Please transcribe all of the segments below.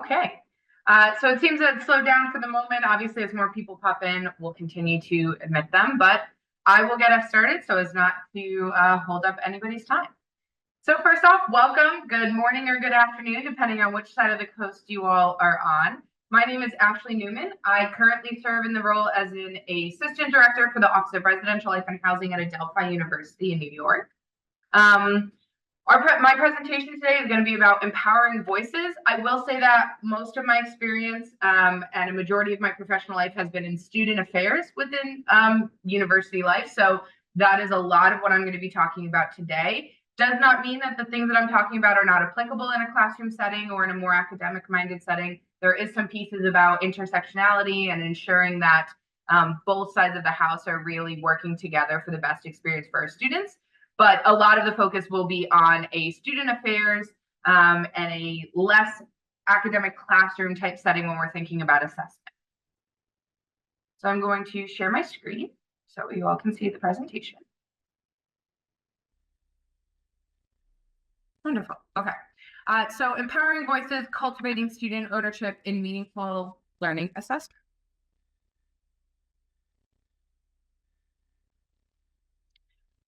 Okay. So it seems that it's slowed down for the moment. Obviously, as more people pop in, we'll continue to admit them, but I will get us started so as not to hold up anybody's time. So first off, welcome. Good morning or good afternoon, depending on which side of the coast you all are on. My name is Ashley Newman. I currently serve in the role as an assistant director for the Office of Residential Life and Housing at Adelphi University in New York. My presentation today is going to be about empowering voices. I will say that most of my experience and a majority of my professional life has been in student affairs within university life. So that is a lot of what I'm going to be talking about today. Does not mean that the things that I'm talking about are not applicable in a classroom setting or in a more academic-minded setting. There is some pieces about intersectionality and ensuring that both sides of the house are really working together for the best experience for our students. But a lot of the focus will be on a student affairs and a less academic classroom type setting when we're thinking about assessment. So I'm going to share my screen so you all can see the presentation. Wonderful. Okay. So empowering voices, cultivating student ownership in meaningful learning assessment.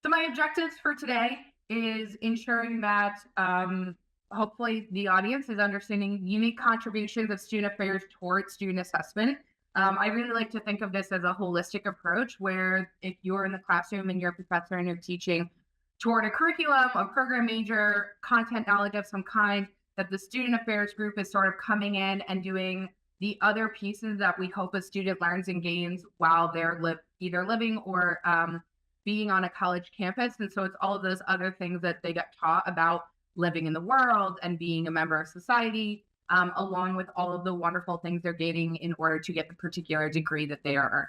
So my objectives for today is ensuring that hopefully the audience is understanding unique contributions of student affairs towards student assessment. I really like to think of this as a holistic approach where if you're in the classroom and you're a professor and you're teaching toward a curriculum, a program major, content knowledge of some kind, that the student affairs group is sort of coming in and doing the other pieces that we hope a student learns and gains while they're either living or being on a college campus. And so it's all of those other things that they get taught about living in the world and being a member of society, along with all of the wonderful things they're gaining in order to get the particular degree that they are earning.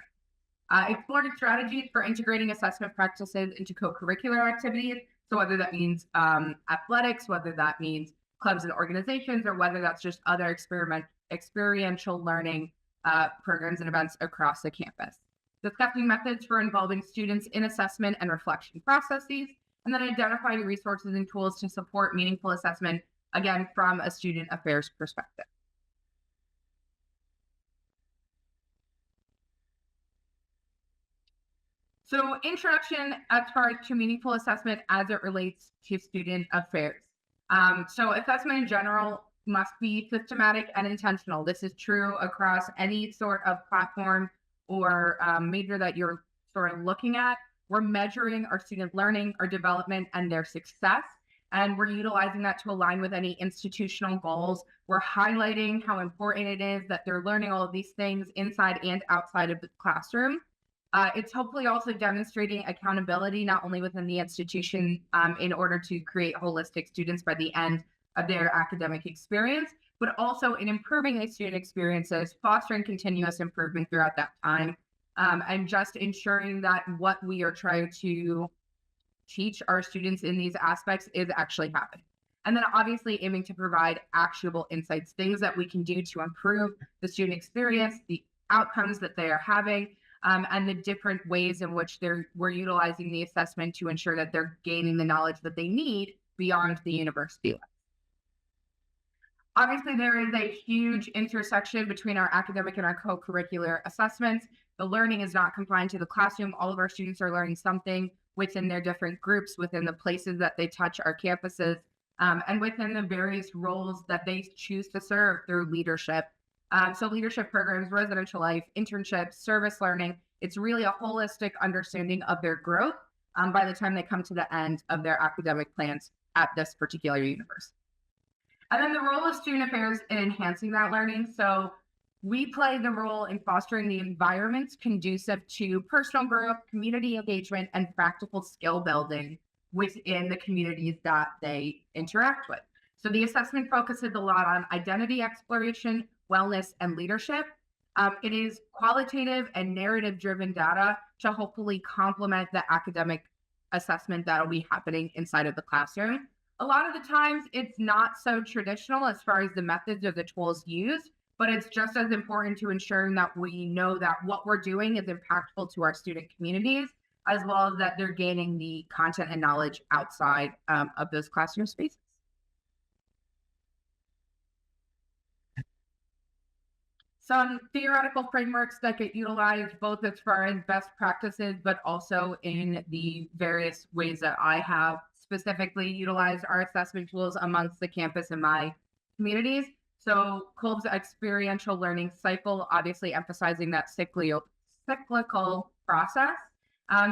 Exploring strategies for integrating assessment practices into co-curricular activities. So whether that means athletics, whether that means clubs and organizations, or whether that's just other experiential learning programs and events across the campus. Discussing methods for involving students in assessment and reflection processes, and then identifying resources and tools to support meaningful assessment, again, from a student affairs perspective. So introduction as far as to meaningful assessment as it relates to student affairs. So assessment in general must be systematic and intentional. This is true across any sort of platform or major that you're sort of looking at. We're measuring our student learning, our development, and their success. And we're utilizing that to align with any institutional goals. We're highlighting how important it is that they're learning all of these things inside and outside of the classroom. It's hopefully also demonstrating accountability, not only within the institution in order to create holistic students by the end of their academic experience, but also in improving these student experiences, fostering continuous improvement throughout that time, and just ensuring that what we are trying to teach our students in these aspects is actually happening. And then obviously aiming to provide actionable insights, things that we can do to improve the student experience, the outcomes that they are having, and the different ways in which we're utilizing the assessment to ensure that they're gaining the knowledge that they need beyond the university life. Obviously, there is a huge intersection between our academic and our co-curricular assessments. The learning is not confined to the classroom. All of our students are learning something within their different groups, within the places that they touch our campuses, and within the various roles that they choose to serve through leadership. So leadership programs, residential life, internships, service learning, it's really a holistic understanding of their growth by the time they come to the end of their academic plans at this particular university. And then the role of student affairs in enhancing that learning. So we play the role in fostering the environments conducive to personal growth, community engagement, and practical skill building within the communities that they interact with. So the assessment focuses a lot on identity exploration, wellness, and leadership. It is qualitative and narrative-driven data to hopefully complement the academic assessment that will be happening inside of the classroom. A lot of the times, it's not so traditional as far as the methods or the tools used, but it's just as important to ensuring that we know that what we're doing is impactful to our student communities, as well as that they're gaining the content and knowledge outside of those classroom spaces. some theoretical frameworks that get utilized both as far as best practices, but also in the various ways that I have specifically utilized our assessment tools amongst the campus and my communities. So Kolb's experiential learning cycle, obviously emphasizing that cyclical process.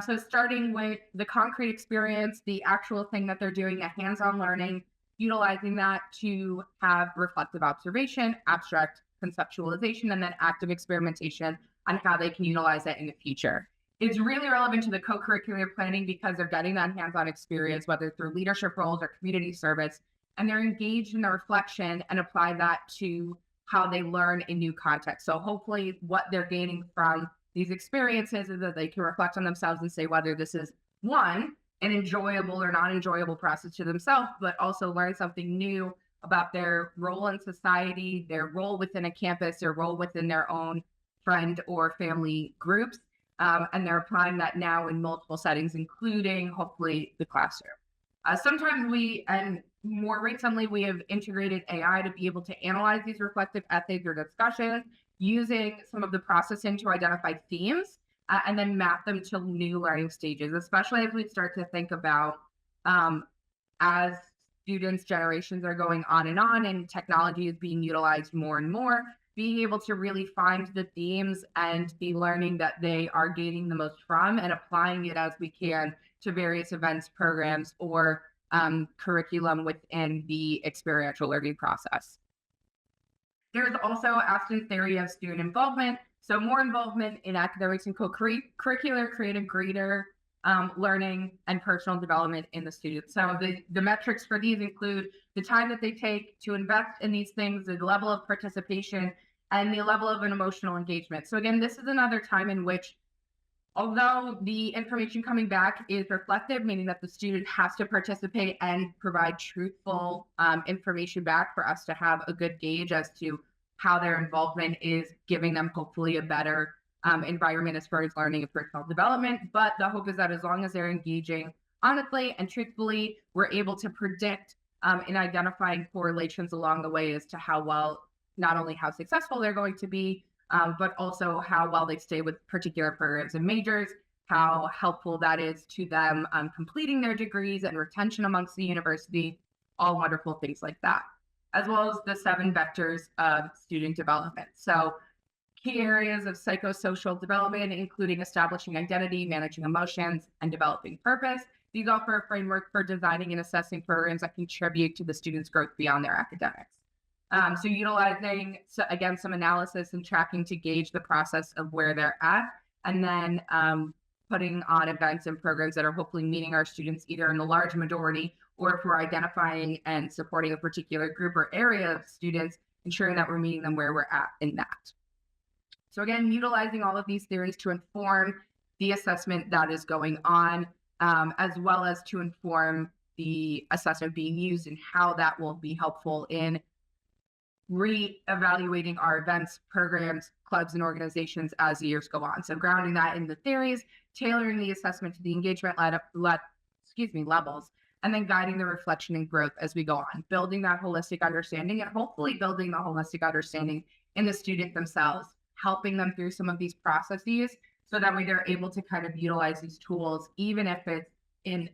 So starting with the concrete experience, the actual thing that they're doing, a hands-on learning, utilizing that to have reflective observation, abstract conceptualization, and then active experimentation on how they can utilize that in the future. It's really relevant to the co-curricular planning because they're getting that hands-on experience, whether through leadership roles or community service, and they're engaged in the reflection and apply that to how they learn in new contexts. So hopefully what they're gaining from these experiences is that they can reflect on themselves and say whether this is one, an enjoyable or not enjoyable process to themselves, but also learn something new about their role in society, their role within a campus, their role within their own friend or family groups. And they're applying that now in multiple settings, including hopefully the classroom. Sometimes and more recently, we have integrated AI to be able to analyze these reflective essays or discussions using some of the processing to identify themes and then map them to new learning stages, especially as we start to think about as students' generations are going on and technology is being utilized more and more, being able to really find the themes and the learning that they are gaining the most from and applying it as we can to various events, programs, or curriculum within the experiential learning process. There's also Aston's theory of student involvement. So more involvement in academics and co-curricular create a greater learning and personal development in the students. So the metrics for these include the time that they take to invest in these things, the level of participation, and the level of an emotional engagement. So again, this is another time in which, although the information coming back is reflective, meaning that the student has to participate and provide truthful information back for us to have a good gauge as to how their involvement is giving them hopefully a better environment as far as learning and personal development. But the hope is that as long as they're engaging honestly and truthfully, we're able to predict in identifying correlations along the way as to how well, not only how successful they're going to be, but also how well they stay with particular programs and majors, how helpful that is to them completing their degrees and retention amongst the university, all wonderful things like that, as well as the 7 vectors of student development. So key areas of psychosocial development, including establishing identity, managing emotions, and developing purpose. These offer a framework for designing and assessing programs that contribute to the student's growth beyond their academics. So utilizing, again, some analysis and tracking to gauge the process of where they're at, and then putting on events and programs that are hopefully meeting our students either in the large majority, or if we're identifying and supporting a particular group or area of students, ensuring that we're meeting them where we're at in that. So again, utilizing all of these theories to inform the assessment that is going on, as well as to inform the assessment being used and how that will be helpful in re-evaluating our events, programs, clubs, and organizations as the years go on. So grounding that in the theories, tailoring the assessment to the engagement levels, and then guiding the reflection and growth as we go on, building that holistic understanding and hopefully building the holistic understanding in the student themselves, helping them through some of these processes so that way they're able to kind of utilize these tools, even if it's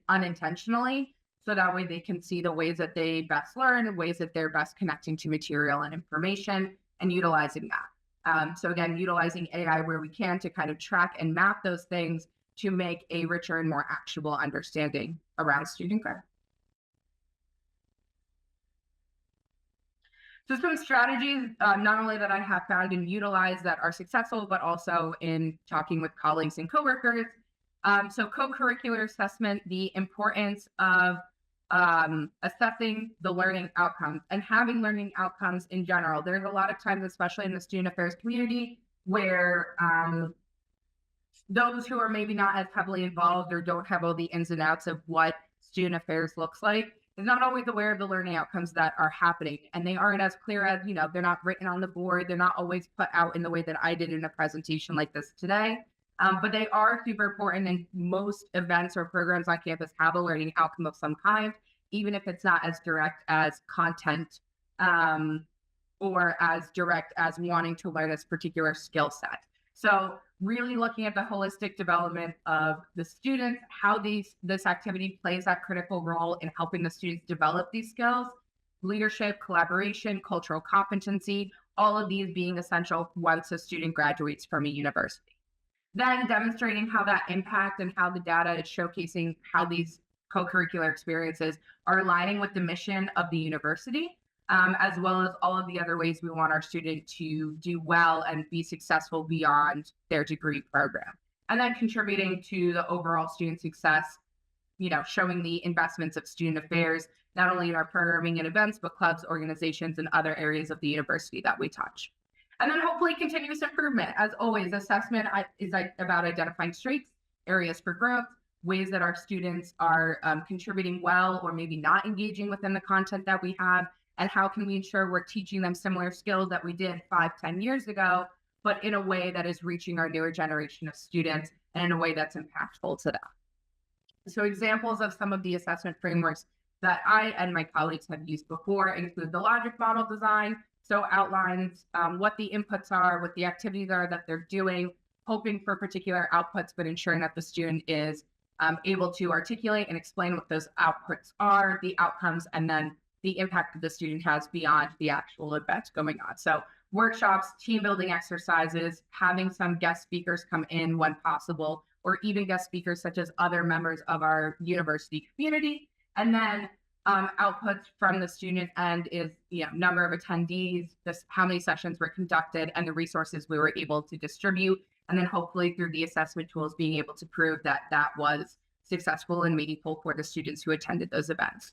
unintentionally, so that way they can see the ways that they best learn and ways that they're best connecting to material and information and utilizing that. So again, utilizing AI where we can to kind of track and map those things to make a richer and more actionable understanding around student growth. So some strategies, not only that I have found and utilized that are successful, but also in talking with colleagues and coworkers. So co-curricular assessment, the importance of assessing the learning outcomes and having learning outcomes in general. There's a lot of times, especially in the student affairs community, where those who are maybe not as heavily involved or don't have all the ins and outs of what student affairs looks like is not always aware of the learning outcomes that are happening. And they aren't as clear as, they're not written on the board. They're not always put out in the way that I did in a presentation like this today. But they are super important, and most events or programs on campus have a learning outcome of some kind, even if it's not as direct as content or as direct as wanting to learn this particular skill set. So really looking at the holistic development of the students, how this activity plays that critical role in helping the students develop these skills, leadership, collaboration, cultural competency, all of these being essential once a student graduates from a university. Then demonstrating how that impact and how the data is showcasing how these co-curricular experiences are aligning with the mission of the university, as well as all of the other ways we want our student to do well and be successful beyond their degree program. And then contributing to the overall student success, showing the investments of student affairs, not only in our programming and events, but clubs, organizations, and other areas of the university that we touch. And then hopefully continuous improvement. As always, assessment is about identifying strengths, areas for growth, ways that our students are contributing well or maybe not engaging within the content that we have, and how can we ensure we're teaching them similar skills that we did 5-10 years ago, but in a way that is reaching our newer generation of students and in a way that's impactful to them. So examples of some of the assessment frameworks that I and my colleagues have used before include the logic model design. So outlines what the inputs are, what the activities are that they're doing, hoping for particular outputs, but ensuring that the student is able to articulate and explain what those outputs are, the outcomes, and then the impact that the student has beyond the actual event going on. So workshops, team building exercises, having some guest speakers come in when possible, or even guest speakers such as other members of our university community. And then outputs from the student end is number of attendees, how many sessions were conducted, and the resources we were able to distribute. And then hopefully through the assessment tools, being able to prove that that was successful and meaningful for the students who attended those events.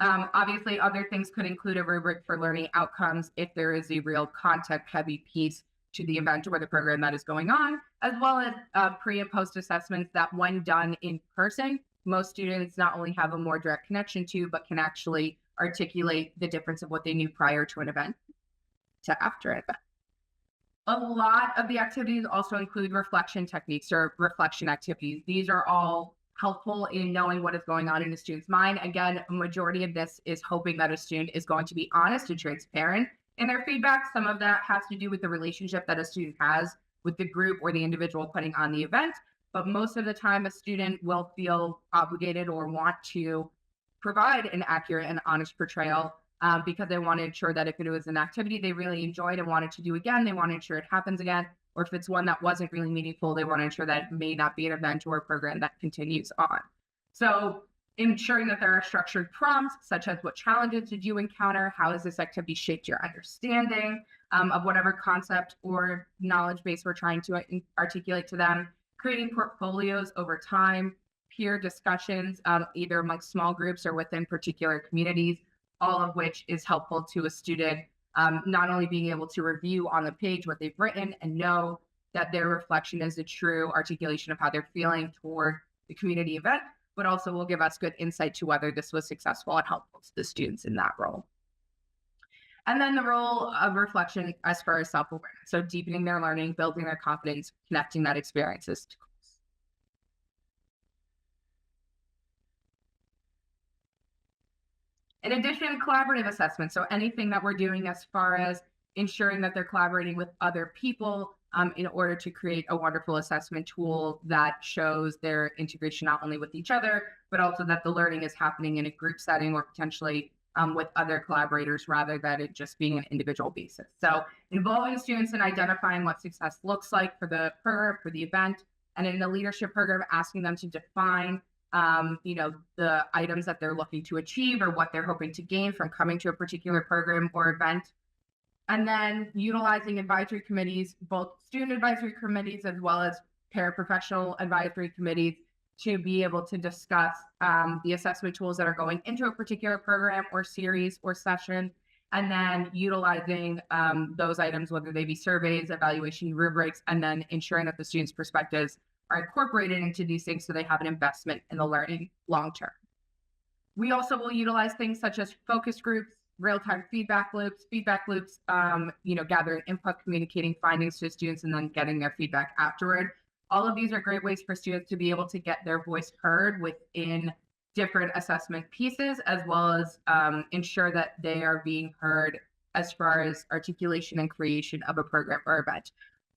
Obviously, other things could include a rubric for learning outcomes if there is a real content-heavy piece to the event or the program that is going on, as well as pre and post assessments that when done in person, most students not only have a more direct connection to, but can actually articulate the difference of what they knew prior to an event to after an event. A lot of the activities also include reflection techniques or reflection activities. These are all helpful in knowing what is going on in a student's mind. Again, a majority of this is hoping that a student is going to be honest and transparent in their feedback. Some of that has to do with the relationship that a student has with the group or the individual putting on the event. But most of the time, a student will feel obligated or want to provide an accurate and honest portrayal because they want to ensure that if it was an activity they really enjoyed and wanted to do again, they want to ensure it happens again. Or if it's one that wasn't really meaningful, they want to ensure that it may not be an event or a program that continues on. So ensuring that there are structured prompts, such as what challenges did you encounter? How has this activity shaped your understanding of whatever concept or knowledge base we're trying to articulate to them? Creating portfolios over time, peer discussions, either amongst small groups or within particular communities, all of which is helpful to a student, not only being able to review on the page what they've written and know that their reflection is a true articulation of how they're feeling toward the community event, but also will give us good insight to whether this was successful and helpful to the students in that role. And then the role of reflection as far as self-awareness. So deepening their learning, building their confidence, connecting that experiences to goals. In addition, collaborative assessment. So anything that we're doing as far as ensuring that they're collaborating with other people in order to create a wonderful assessment tool that shows their integration not only with each other, but also that the learning is happening in a group setting or potentially with other collaborators rather than it just being an individual basis. So involving students in identifying what success looks like for the program, for the event, and in the leadership program, asking them to define the items that they're looking to achieve or what they're hoping to gain from coming to a particular program or event. And then utilizing advisory committees, both student advisory committees as well as paraprofessional advisory committees, to be able to discuss the assessment tools that are going into a particular program or series or session, and then utilizing those items, whether they be surveys, evaluation rubrics, and then ensuring that the students' perspectives are incorporated into these things so they have an investment in the learning long term. We also will utilize things such as focus groups, real-time feedback loops, gathering input, communicating findings to students, and then getting their feedback afterward. All of these are great ways for students to be able to get their voice heard within different assessment pieces, as well as ensure that they are being heard as far as articulation and creation of a program or event.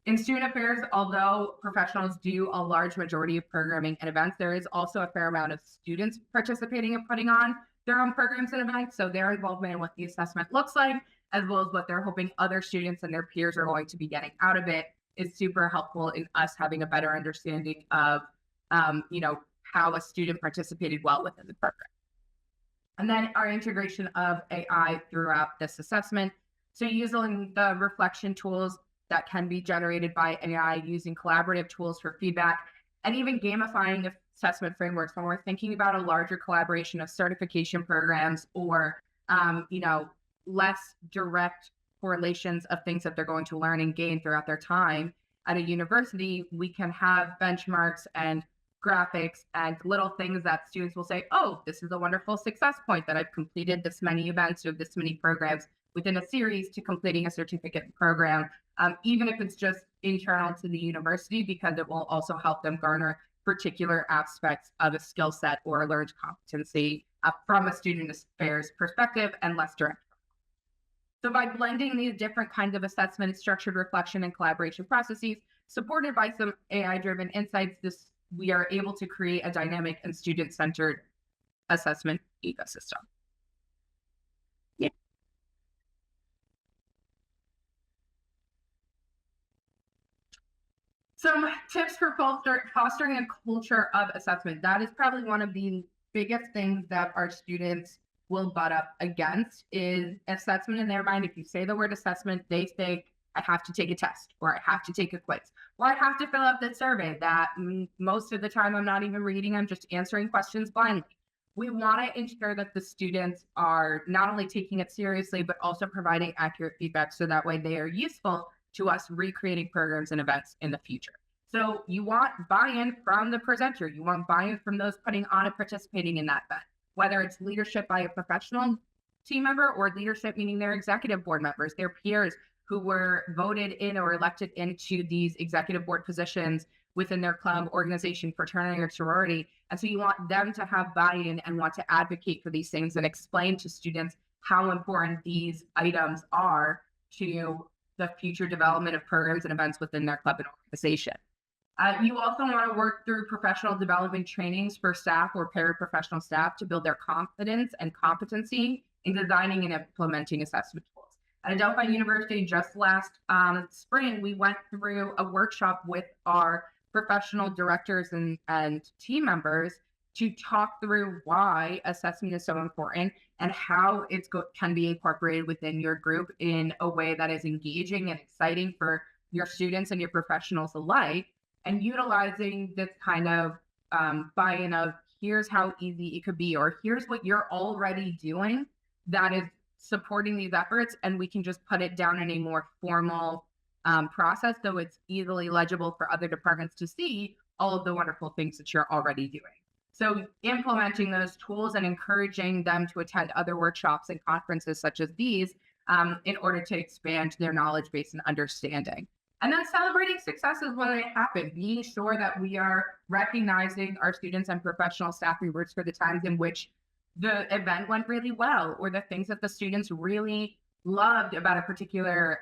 In student affairs, although professionals do a large majority of programming and events, there is also a fair amount of students participating and putting on their own programs and events. So their involvement in what the assessment looks like, as well as what they're hoping other students and their peers are going to be getting out of it, is super helpful in us having a better understanding of, how a student participated well within the program. And then our integration of AI throughout this assessment. So using the reflection tools that can be generated by AI, using collaborative tools for feedback, and even gamifying assessment frameworks when we're thinking about a larger collaboration of certification programs or, less direct correlations of things that they're going to learn and gain throughout their time at a university. We can have benchmarks and graphics and little things that students will say, oh, this is a wonderful success point that I've completed this many events or this many programs within a series to completing a certificate program, even if it's just internal to the university, because it will also help them garner particular aspects of a skill set or a learned competency from a student affairs perspective and less direct. So by blending these different kinds of assessment, structured reflection, and collaboration processes, supported by some AI-driven insights, we are able to create a dynamic and student-centered assessment ecosystem. Yeah. Some tips for fostering a culture of assessment. That is probably one of the biggest things that our students will butt up against is assessment in their mind. If you say the word assessment, they think I have to take a test or I have to take a quiz or I have to fill out this survey that most of the time I'm not even reading. I'm just answering questions blindly. We want to ensure that the students are not only taking it seriously, but also providing accurate feedback so that way they are useful to us recreating programs and events in the future. So you want buy-in from the presenter. You want buy-in from those putting on and participating in that event, whether it's leadership by a professional team member or leadership meaning their executive board members, their peers who were voted in or elected into these executive board positions within their club, organization, fraternity, or sorority. And so you want them to have buy-in and want to advocate for these things and explain to students how important these items are to the future development of programs and events within their club and organization. You also want to work through professional development trainings for staff or paraprofessional staff to build their confidence and competency in designing and implementing assessment tools. At Adelphi University, just last spring, we went through a workshop with our professional directors and team members to talk through why assessment is so important and how it can be incorporated within your group in a way that is engaging and exciting for your students and your professionals alike. And utilizing this kind of buy-in of here's how easy it could be, or here's what you're already doing that is supporting these efforts, and we can just put it down in a more formal process so it's easily legible for other departments to see all of the wonderful things that you're already doing. So implementing those tools and encouraging them to attend other workshops and conferences such as these in order to expand their knowledge base and understanding. And then celebrating successes when they happen, being sure that we are recognizing our students and professional staff members for the times in which the event went really well, or the things that the students really loved about a particular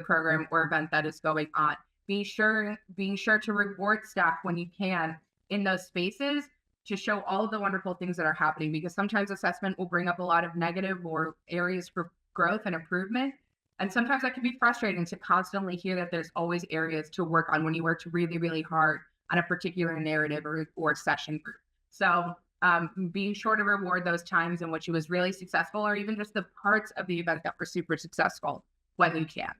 program or event that is going on. Being sure to reward staff when you can in those spaces to show all of the wonderful things that are happening, because sometimes assessment will bring up a lot of negative or areas for growth and improvement. And sometimes that can be frustrating to constantly hear that there's always areas to work on when you worked really, really hard on a particular narrative or session group. So being sure to reward those times in which it was really successful, or even just the parts of the event that were super successful when you can.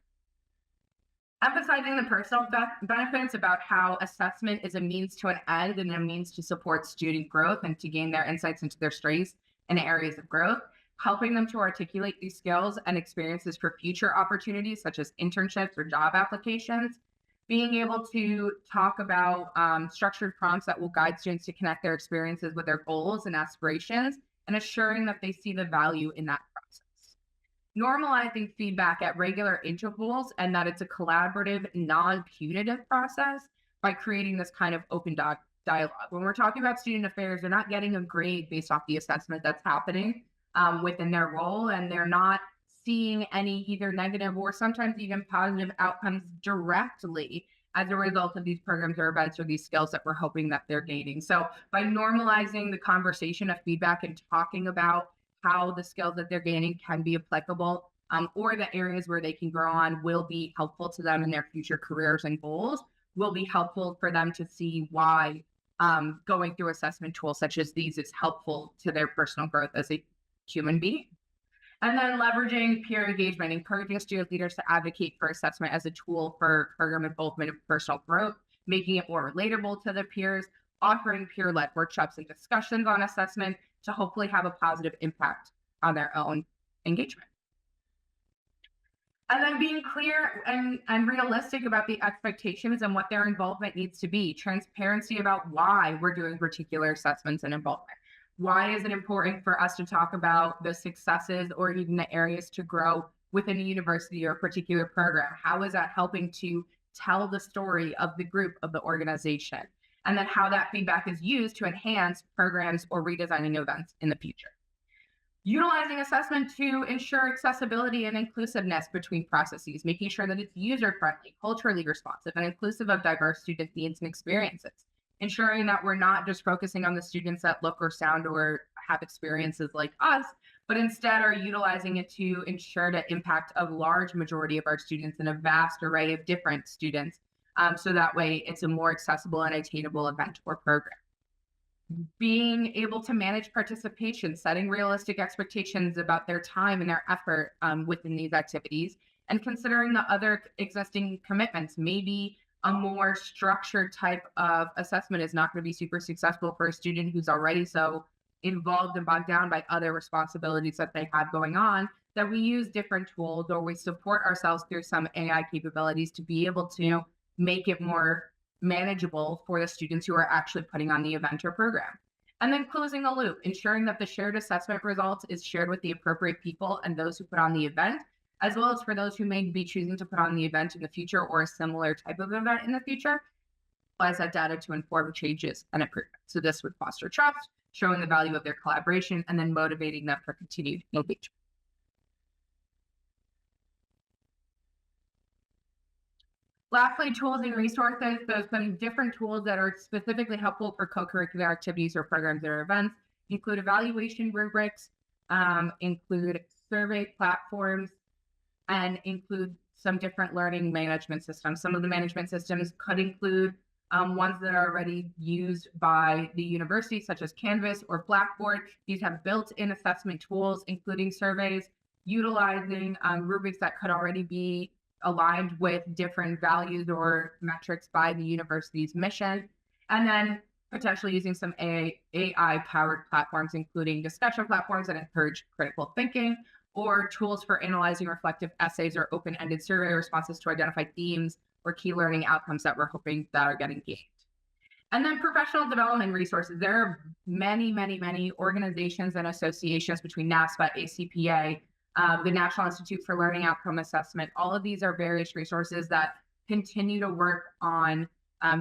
Emphasizing the personal benefits about how assessment is a means to an end and a means to support student growth and to gain their insights into their strengths and areas of growth. Helping them to articulate these skills and experiences for future opportunities, such as internships or job applications. Being able to talk about structured prompts that will guide students to connect their experiences with their goals and aspirations, and assuring that they see the value in that process. Normalizing feedback at regular intervals, and that it's a collaborative, non-punitive process by creating this kind of open dialogue. When we're talking about student affairs, they're not getting a grade based off the assessment that's happening within their role, and they're not seeing any either negative or sometimes even positive outcomes directly as a result of these programs or events or these skills that we're hoping that they're gaining. So by normalizing the conversation of feedback and talking about how the skills that they're gaining can be applicable, or the areas where they can grow on will be helpful to them in their future careers and goals, will be helpful for them to see why going through assessment tools such as these is helpful to their personal growth as a human being. And then leveraging peer engagement, encouraging student leaders to advocate for assessment as a tool for program involvement and personal growth, making it more relatable to their peers, offering peer-led workshops and discussions on assessment to hopefully have a positive impact on their own engagement. And then being clear and realistic about the expectations and what their involvement needs to be. Transparency about why we're doing particular assessments and involvement. Why is it important for us to talk about the successes or even the areas to grow within a university or a particular program? How is that helping to tell the story of the group, of the organization? And then how that feedback is used to enhance programs or redesigning events in the future. Utilizing assessment to ensure accessibility and inclusiveness between processes, making sure that it's user-friendly, culturally responsive, and inclusive of diverse student needs and experiences. Ensuring that we're not just focusing on the students that look or sound or have experiences like us, but instead are utilizing it to ensure the impact of large majority of our students in a vast array of different students. So that way it's a more accessible and attainable event or program. Being able to manage participation, setting realistic expectations about their time and their effort within these activities, and considering the other existing commitments. Maybe a more structured type of assessment is not going to be super successful for a student who's already so involved and bogged down by other responsibilities that they have going on, that we use different tools or we support ourselves through some AI capabilities to be able to make it more manageable for the students who are actually putting on the event or program. And then closing the loop, ensuring that the shared assessment results is shared with the appropriate people and those who put on the event, as well as for those who may be choosing to put on the event in the future or a similar type of event in the future, applies that data to inform changes and improvement. So this would foster trust, showing the value of their collaboration, and then motivating them for continued engagement. Lastly, tools and resources. So some different tools that are specifically helpful for co-curricular activities or programs or events include evaluation rubrics, include survey platforms, and include some different learning management systems. Some of the management systems could include ones that are already used by the university, such as Canvas or Blackboard. These have built-in assessment tools, including surveys, utilizing rubrics that could already be aligned with different values or metrics by the university's mission, and then potentially using some AI-powered platforms, including discussion platforms that encourage critical thinking, or tools for analyzing reflective essays or open-ended survey responses to identify themes or key learning outcomes that we're hoping that are getting gained. And then professional development resources. There are many, many, many organizations and associations between NASPA, ACPA, the National Institute for Learning Outcome Assessment. All of these are various resources that continue to work on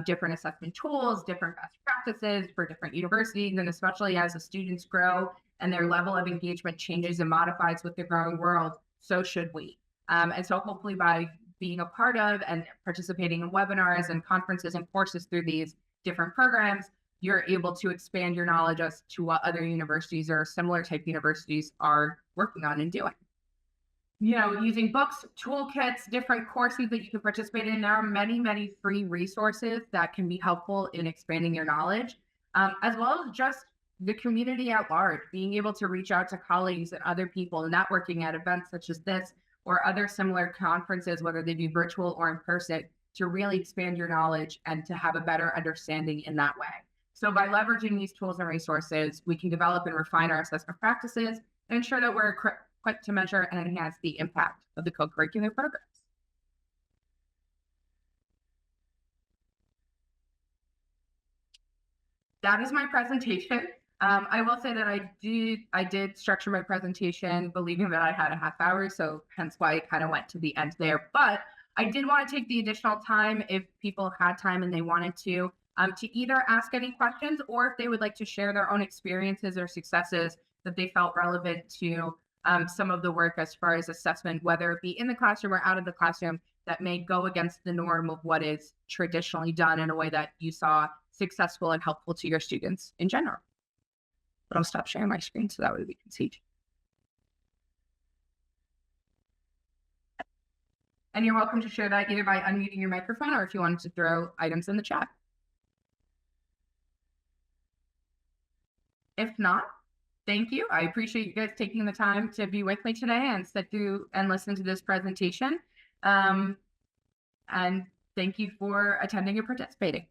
different assessment tools, different best practices for different universities, and especially as the students grow and their level of engagement changes and modifies with the growing world, so should we. And so hopefully by being a part of and participating in webinars and conferences and courses through these different programs, you're able to expand your knowledge as to what other universities or similar type universities are working on and doing. You know, using books, toolkits, different courses that you can participate in. There are many, many free resources that can be helpful in expanding your knowledge, as well as just the community at large, being able to reach out to colleagues and other people, networking at events such as this or other similar conferences, whether they be virtual or in person, to really expand your knowledge and to have a better understanding in that way. So by leveraging these tools and resources, we can develop and refine our assessment practices and ensure that we're equipped to measure and enhance the impact of the co-curricular programs. That is my presentation. I will say that I did structure my presentation believing that I had a half hour, so hence why it kind of went to the end there. But I did want to take the additional time if people had time and they wanted to either ask any questions or if they would like to share their own experiences or successes that they felt relevant to some of the work as far as assessment, whether it be in the classroom or out of the classroom, that may go against the norm of what is traditionally done in a way that you saw successful and helpful to your students in general. But I'll stop sharing my screen so that way we can see. And you're welcome to share that either by unmuting your microphone or if you wanted to throw items in the chat. If not, thank you. I appreciate you guys taking the time to be with me today and sit through and listen to this presentation. And thank you for attending and participating.